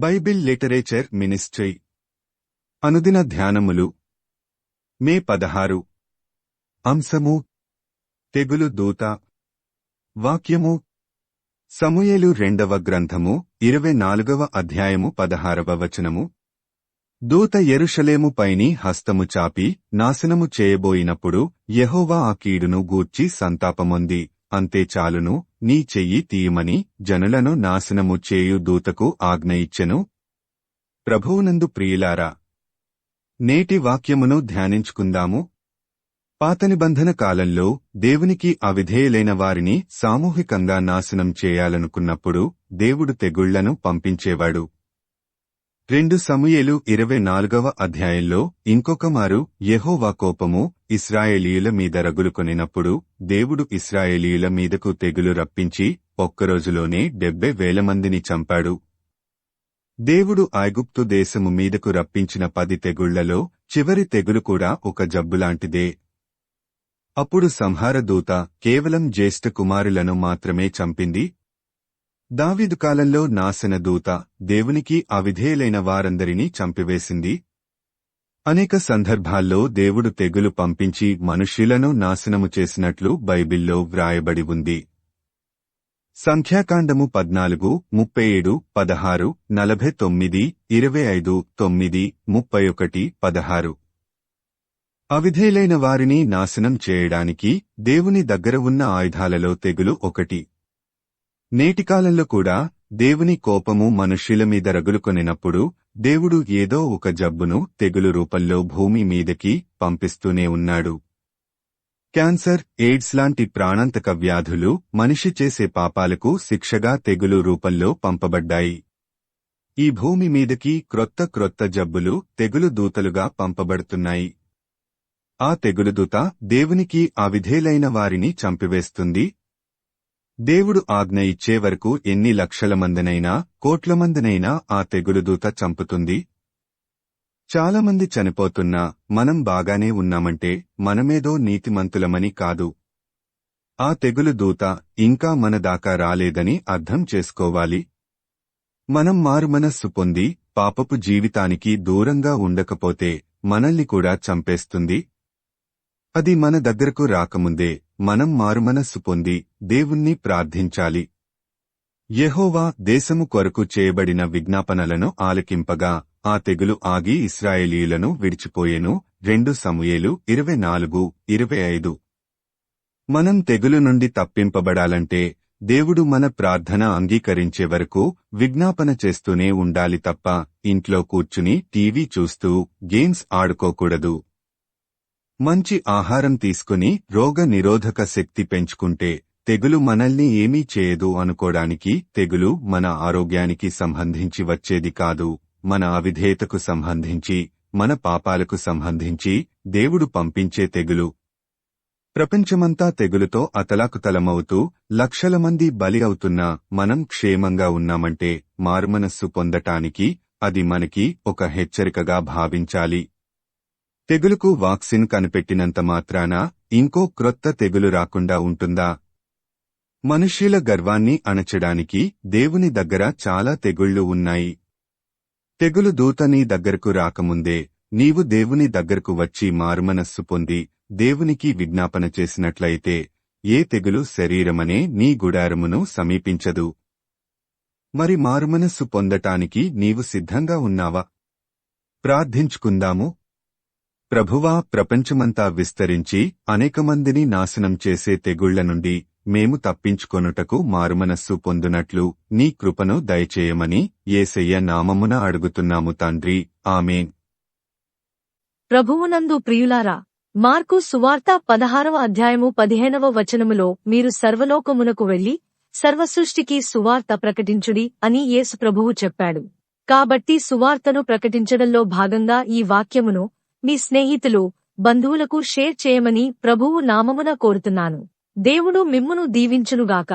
Bible literature ministry అనుదిన ధ్యానములు మే 16 అంశము తెగులు దూత వాక్యము సమూయేలు 2వ గ్రంథము 24వ అధ్యాయము 16వ వచనము. దూత యెరూషలేము పైని హస్తము చాపి నాశనము చేయబోయినప్పుడు యెహోవా ఆ కీడును గూర్చి సంతాపమొంది, అంతే చాలును, నీ చెయ్యి తీయమని జనులను నాశనము చేయు దూతకు ఆజ్ఞ ఇచ్చెను. ప్రభువునందు ప్రియులారా, నేటి వాక్యమును ధ్యానించుకుందాము. పాతనిబంధన కాలంలో దేవునికి అవిధేయులైన వారిని సామూహికంగా నాశనం చేయాలనుకున్నప్పుడు దేవుడు తెగుళ్లను పంపించేవాడు. 2 సమూయేలు 24వ అధ్యాయంలో ఇంకొకమారు యెహోవా కోపము ఇశ్రాయేలీయుల మీద రగులుకొనినప్పుడు దేవుడు ఇశ్రాయేలీయుల మీదకు తెగులు రప్పించి ఒక్కరోజులోనే 70,000 మందిని చంపాడు. దేవుడు ఐగుప్తు దేశము మీదకు రప్పించిన 10 తెగుళ్లలో చివరి తెగులు కూడా ఒక జబ్బులాంటిదే. అప్పుడు సంహార దూత కేవలం జ్యేష్ఠ కుమారులను మాత్రమే చంపింది. దావీదు కాలంలో నాశన దూత దేవునికి అవిధేయులైన వారందరినీ చంపివేసింది. అనేక సందర్భాల్లో దేవుడు తెగులు పంపించి మనుష్యులను నాశనము చేసినట్లు బైబిల్లో వ్రాయబడి ఉంది. సంఖ్యాకాండము 14, 37, 16, 49, 25, 9, 31, 16. అవిధేయులైన వారిని నాశనం చేయడానికి దేవుని దగ్గర ఉన్న ఆయుధాలలో తెగులు ఒకటి. నేటికాలంలో కూడా దేవుని కోపము మనుష్యుల మీద రగులుకొనినప్పుడు దేవుడు ఏదో ఒక జబ్బును తెగులు రూపంలో భూమి మీదకి పంపిస్తూనే ఉన్నాడు. క్యాన్సర్, ఎయిడ్స్ లాంటి ప్రాణాంతక వ్యాధులు మనిషి చేసే పాపాలకు శిక్షగా తెగులు రూపంలో పంపబడ్డాయి. ఈ భూమి మీదకి క్రొత్త జబ్బులు తెగులు దూతలుగా పంపబడుతున్నాయి. ఆ తెగులు దూత దేవునికి అవిధేయులైన వారిని చంపివేస్తుంది. దేవుడు ఆజ్ఞ ఇచ్చే వరకు ఎన్ని లక్షల మందినైనా కోట్ల మందినైనా ఆ తెగులుదూత చంపుతుంది. చాలామంది చనిపోతున్నా మనం బాగానే ఉన్నామంటే మనమేదో నీతిమంతులమని కాదు. ఆ తెగులు దూత ఇంకా మన దాకా రాలేదని అర్థం చేసుకోవాలి. మనం మారుమనస్సు పొంది పాపపు జీవితానికి దూరంగా ఉండకపోతే మనల్ని కూడా చంపేస్తుంది. అది మన దగ్గరకు రాకముందే మనం మారుమనస్సు పొంది దేవుణ్ణి ప్రార్థించాలి. యెహోవా దేశము కొరకు చేయబడిన విజ్ఞాపనలను ఆలకింపగా ఆ తెగులు ఆగి ఇశ్రాయేలీయులను విడిచిపోయెను. 2 సమూయేలు 24, 25. మనం తెగులు నుండి తప్పింపబడాలంటే దేవుడు మన ప్రార్థన అంగీకరించే వరకు విజ్ఞాపన చేస్తూనే ఉండాలి తప్ప ఇంట్లో కూర్చుని టీవీ చూస్తూ గేమ్స్ ఆడుకోకూడదు. మంచి ఆహారం తీసుకుని రోగ నిరోధక శక్తి పెంచుకుంటే తెగులు మనల్ని ఏమీ చేయదు అనుకోడానికి తెగులు మన ఆరోగ్యానికి సంబంధించి వచ్చేది కాదు, మన అవిధేయతకు సంబంధించి, మన పాపాలకు సంబంధించి దేవుడు పంపించే తెగులు. ప్రపంచమంతా తెగులుతో అతలాకుతలమవుతూ లక్షల మంది బలి అవుతున్నా మనం క్షేమంగా ఉన్నామంటే మారుమనస్సు పొందటానికి అది మనకి ఒక హెచ్చరికగా భావించాలి. తెగులుకు వాక్సిన్ కనిపెట్టినంత మాత్రాన ఇంకో క్రొత్త తెగులు రాకుండా ఉంటుందా? మనుష్యుల గర్వాన్ని అణచడానికి దేవుని దగ్గర చాలా తెగుళ్లు ఉన్నాయి. తెగులు దూత నీ దగ్గరకు రాకముందే నీవు దేవుని దగ్గరకు వచ్చి మారుమనస్సు పొంది దేవునికి విజ్ఞాపన చేసినట్లయితే ఏ తెగులు శరీరమనే నీ గుడారమును సమీపించదు. మరి మారుమనస్సు పొందటానికి నీవు సిద్ధంగా ఉన్నావా? ప్రార్థించుకుందాము. ప్రభువా, ప్రపంచమంతా విస్తరించి అనేకమందిని నాశనం చేసే తెగుళ్ల నుండి మేము తప్పించుకొనుటకు మారుమనస్సు పొందునట్లు నీ కృపను దయచేయమని యేసయ్య నామమున అడుగుతున్నాము తండ్రి. ఆమేన్. ప్రభువునందు ప్రియులారా, మార్కు సువార్త 16వ అధ్యాయము 15వ వచనములో మీరు సర్వలోకమునకు వెళ్లి సర్వసృష్టికి సువార్త ప్రకటించుడి అని యేసు ప్రభువు చెప్పాడు. కాబట్టి సువార్తను ప్రకటించడంలో భాగంగా ఈ వాక్యమును మీ స్నేహితులు, బంధువులకు షేర్ చేయమని ప్రభువు నామమున కోరుతున్నాను. దేవుడు మిమ్మును దీవించునుగాక.